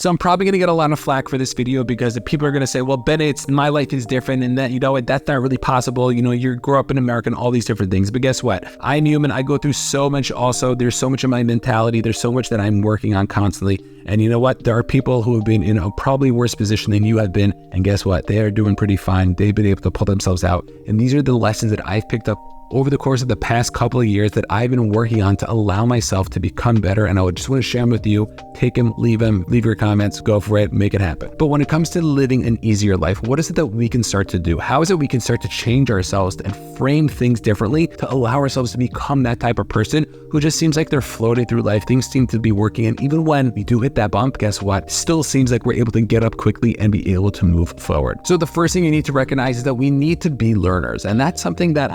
So I'm probably going to get a lot of flack for this video because the people are going to say, well, Bennett, my life is different and that, that's not really possible. You grew up in America and all these different things. But guess what? I'm human. I go through so much also. There's so much of my mentality. There's so much that I'm working on constantly. And you know what? There are people who have been in a probably worse position than you have been. And guess what? They are doing pretty fine. They've been able to pull themselves out. And these are the lessons that I've picked up over the course of the past couple of years that I've been working on to allow myself to become better. And I just want to share them with you. Take them, leave your comments, go for it, make it happen. But when it comes to living an easier life, what is it that we can start to do? How is it we can start to change ourselves and frame things differently to allow ourselves to become that type of person who just seems like they're floating through life. Things seem to be working. And even when we do hit that bump, guess what? Still seems like we're able to get up quickly and be able to move forward. So the first thing you need to recognize is that we need to be learners. And that's something that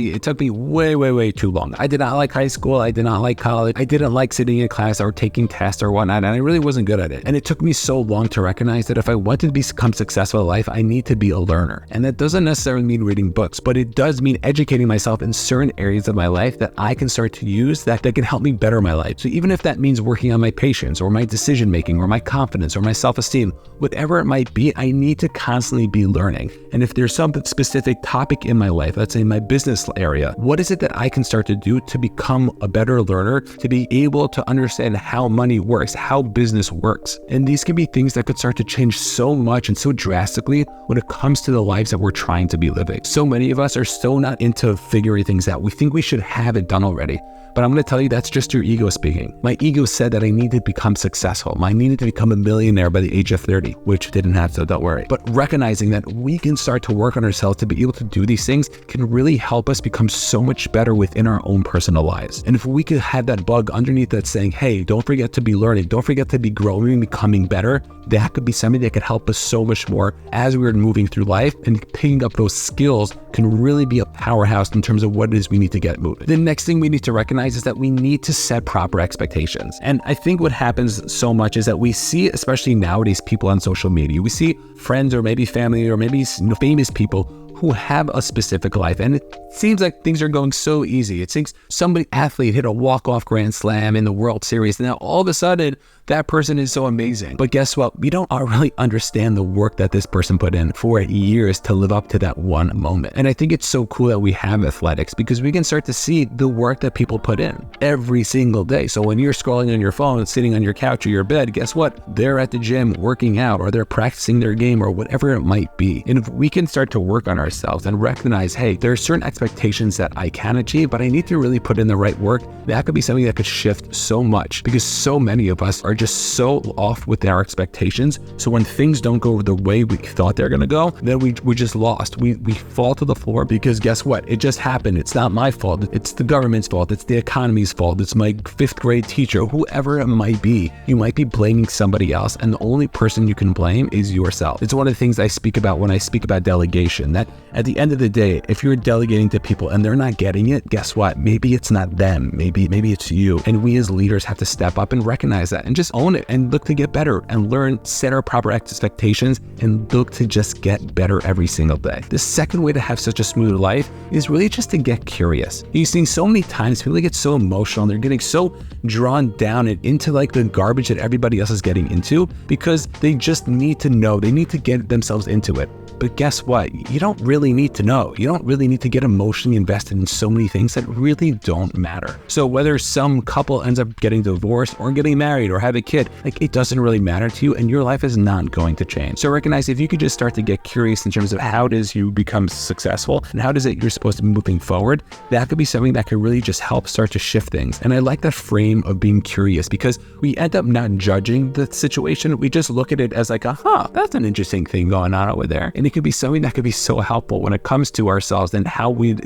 it took me way too long. I did not like high school. I did not like college. I didn't like sitting in class or taking tests or whatnot. And I really wasn't good at it. And it took me so long to recognize that if I want to become successful in life, I need to be a learner. And that doesn't necessarily mean reading books, but it does mean educating myself in certain areas of my life that I can start to use that can help me better my life. So even if that means working on my patience or my decision making or my confidence or my self-esteem, whatever it might be, I need to constantly be learning. And if there's some specific topic in my life, let's say my business area, what is it that I can start to do to become a better learner, to be able to understand how money works, how business works? And these can be things that could start to change so much and so drastically when it comes to the lives that we're trying to be living. So many of us are so not into figuring things out. We think we should have it done already. But I'm going to tell you, that's just your ego speaking. My ego said that I needed to become successful. I needed to become a millionaire by the age of 30, which didn't have, so don't worry. But recognizing that we can start to work on ourselves to be able to do these things can really help us become so much better within our own personal lives. And if we could have that bug underneath that saying, hey, don't forget to be learning, don't forget to be growing and becoming better, that could be something that could help us so much more as we're moving through life, and picking up those skills can really be a powerhouse in terms of what it is we need to get moving. The next thing we need to recognize is that we need to set proper expectations. And I think what happens so much is that we see, especially nowadays, people on social media, we see friends or maybe family or maybe famous people who have a specific life. And it seems like things are going so easy. It seems somebody athlete hit a walk-off grand slam in the World Series. And now all of a sudden, that person is so amazing. But guess what? We don't really understand the work that this person put in for years to live up to that one moment. And I think it's so cool that we have athletics because we can start to see the work that people put in every single day. So when you're scrolling on your phone, sitting on your couch or your bed, guess what? They're at the gym working out, or they're practicing their game, or whatever it might be. And if we can start to work on ourselves and recognize, hey, there are certain expectations that I can achieve, but I need to really put in the right work, that could be something that could shift so much, because so many of us are just so off with our expectations. So when things don't go the way we thought they're going to go, then we're just lost. We fall to the floor because guess what? It just happened. It's not my fault. It's the government's fault. It's the economy's fault. It's my 5th grade teacher, whoever it might be. You might be blaming somebody else, and the only person you can blame is yourself. It's one of the things I speak about when I speak about delegation, that at the end of the day, if you're delegating to people and they're not getting it, guess what? Maybe it's not them. Maybe it's you. And we as leaders have to step up and recognize that and just own it and look to get better and learn, set our proper expectations, and look to just get better every single day. The second way to have such a smooth life is really just to get curious. You've seen so many times people get so emotional and they're getting so drawn down and into like the garbage that everybody else is getting into because they just need to know. They need to get themselves into it. But guess what? You don't really need to know. You don't really need to get emotionally invested in so many things that really don't matter. So whether some couple ends up getting divorced or getting married or have a kid, like it doesn't really matter to you, and your life is not going to change. So recognize if you could just start to get curious in terms of how does you become successful and how does it you're supposed to be moving forward, that could be something that could really just help start to shift things. And I like that frame of being curious because we end up not judging the situation. We just look at it as like, that's an interesting thing going on over there. And it could be something that could be so helpful when it comes to ourselves and how we're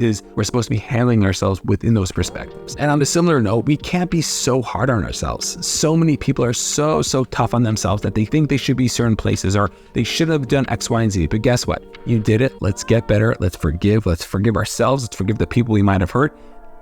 supposed to be handling ourselves within those perspectives. And on a similar note, we can't be so hard on ourselves. So many people are so tough on themselves that they think they should be certain places or they should have done X, Y, and Z. But guess what? You did it. Let's get better. Let's forgive. Let's forgive ourselves. Let's forgive the people we might have hurt.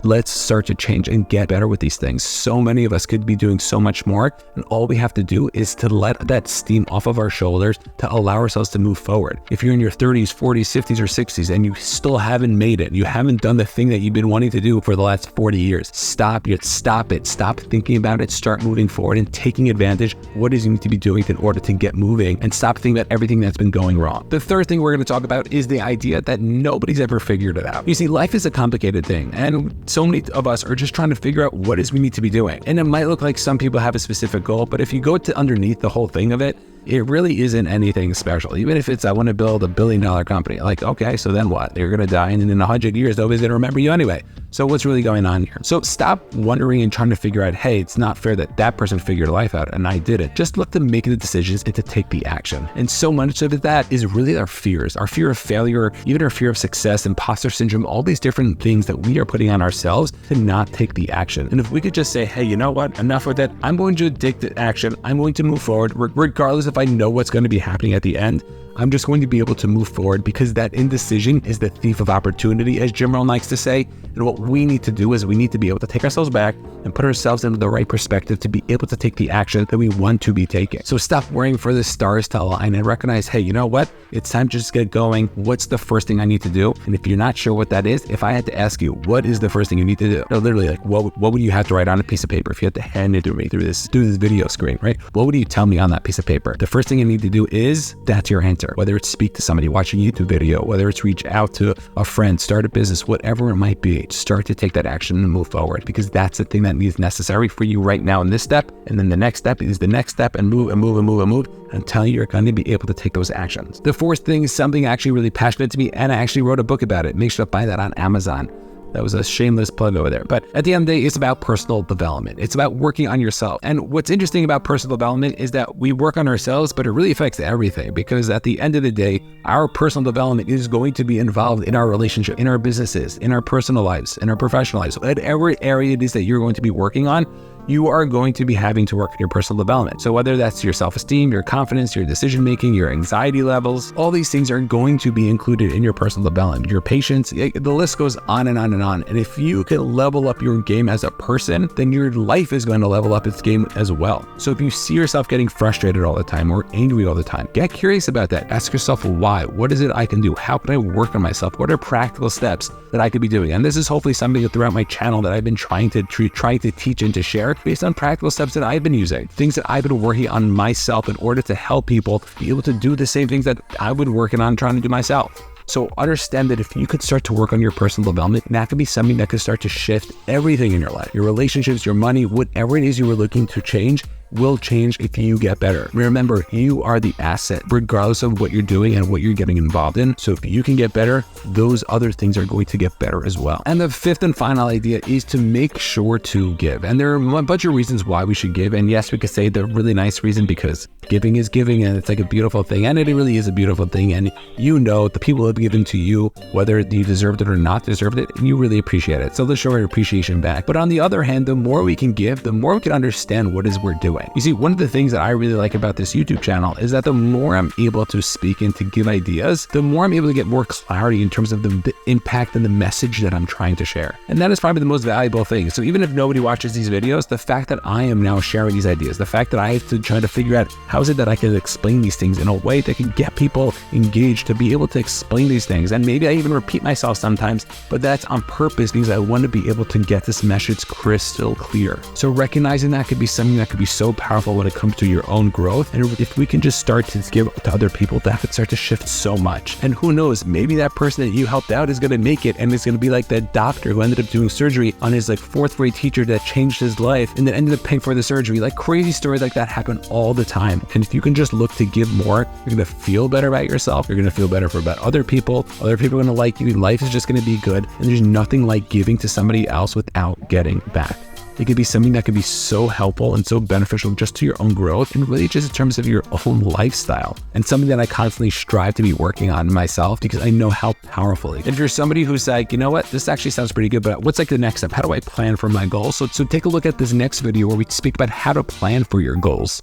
let's start to change and get better with these things. So many of us could be doing so much more, and all we have to do is to let that steam off of our shoulders to allow ourselves to move forward. If you're in your 30s, 40s, 50s, or 60s, and you still haven't made it, you haven't done the thing that you've been wanting to do for the last 40 years, stop it. Stop thinking about it. Start moving forward and taking advantage of what is you need to be doing in order to get moving, and stop thinking about everything that's been going wrong. The third thing we're going to talk about is the idea that nobody's ever figured it out. You see, life is a complicated thing, and so many of us are just trying to figure out what is we need to be doing. And it might look like some people have a specific goal, but if you go to underneath the whole thing of it, it really isn't anything special. Even if it's, I want to build $1 billion company, like, okay, so then what? You're going to die, and in 100 years, nobody's going to remember you anyway. So what's really going on here? So stop wondering and trying to figure out, hey, it's not fair that that person figured life out and I didn't. Just look to making the decisions and to take the action. And so much of that is really our fears, our fear of failure, even our fear of success, imposter syndrome, all these different things that we are putting on ourselves to not take the action. And if we could just say, hey, you know what? Enough with that. I'm going to take the action. I'm going to move forward, regardless if I know what's going to be happening at the end. I'm just going to be able to move forward, because that indecision is the thief of opportunity, as Jim Rohn likes to say. And what we need to do is we need to be able to take ourselves back and put ourselves into the right perspective to be able to take the action that we want to be taking. So stop worrying for the stars to align and recognize, hey, you know what? It's time to just get going. What's the first thing I need to do? And if you're not sure what that is, if I had to ask you, what is the first thing you need to do? No, literally, like, what would you have to write on a piece of paper if you had to hand it to me through this video screen, right? What would you tell me on that piece of paper? The first thing you need to do is, that's your answer. Whether it's speak to somebody, watch a YouTube video, whether it's reach out to a friend, start a business, whatever it might be, start to take that action and move forward, because that's the thing that is necessary for you right now in this step. And then the next step is the next step, and move and move and move and move until you're going to be able to take those actions. The fourth thing is something actually really passionate to me, and I actually wrote a book about it. Make sure to buy that on Amazon. That was a shameless plug over there. But at the end of the day, it's about personal development. It's about working on yourself. And what's interesting about personal development is that we work on ourselves, but it really affects everything, because at the end of the day, our personal development is going to be involved in our relationship, in our businesses, in our personal lives, in our professional lives. Whatever area it is that you're going to be working on, you are going to be having to work on your personal development. So whether that's your self-esteem, your confidence, your decision-making, your anxiety levels, all these things are going to be included in your personal development, your patience, the list goes on and on and on. And if you can level up your game as a person, then your life is going to level up its game as well. So if you see yourself getting frustrated all the time or angry all the time, get curious about that. Ask yourself why. What is it I can do? How can I work on myself? What are practical steps that I could be doing? And this is hopefully something throughout my channel that I've been trying to teach and to share, based on practical steps that I've been using, things that I've been working on myself in order to help people be able to do the same things that I've been working on trying to do myself. So understand that if you could start to work on your personal development, that could be something that could start to shift everything in your life, your relationships, your money, whatever it is you were looking to change will change if you get better. Remember, you are the asset, regardless of what you're doing and what you're getting involved in. So if you can get better, those other things are going to get better as well. And the fifth and final idea is to make sure to give. And there are a bunch of reasons why we should give. And yes, we could say the really nice reason, because giving is giving, and it's like a beautiful thing. And it really is a beautiful thing. And you know, the people have given to you, whether you deserved it or not deserved it, and you really appreciate it. So let's show our appreciation back. But on the other hand, the more we can give, the more we can understand what it is we're doing. You see, one of the things that I really like about this YouTube channel is that the more I'm able to speak and to give ideas, the more I'm able to get more clarity in terms of the impact and the message that I'm trying to share. And that is probably the most valuable thing. So even if nobody watches these videos, the fact that I am now sharing these ideas, the fact that I have to try to figure out how is it that I can explain these things in a way that can get people engaged to be able to explain these things. And maybe I even repeat myself sometimes, but that's on purpose because I want to be able to get this message crystal clear. So recognizing that could be something that could be so powerful when it comes to your own growth. And if we can just start to give to other people, that could start to shift so much. And who knows, maybe that person that you helped out is going to make it, and it's going to be like that doctor who ended up doing surgery on his fourth grade teacher that changed his life and then ended up paying for the surgery. Like crazy stories like that happen all the time. And if you can just look to give more, you're going to feel better about yourself. You're going to feel better about other people. Other people are going to like you. Life is just going to be good. And there's nothing like giving to somebody else without getting back. It could be something that could be so helpful and so beneficial just to your own growth and really just in terms of your own lifestyle, and something that I constantly strive to be working on myself because I know how powerful it is. If you're somebody who's like, you know what, this actually sounds pretty good, but what's the next step? How do I plan for my goals? So take a look at this next video where we speak about how to plan for your goals.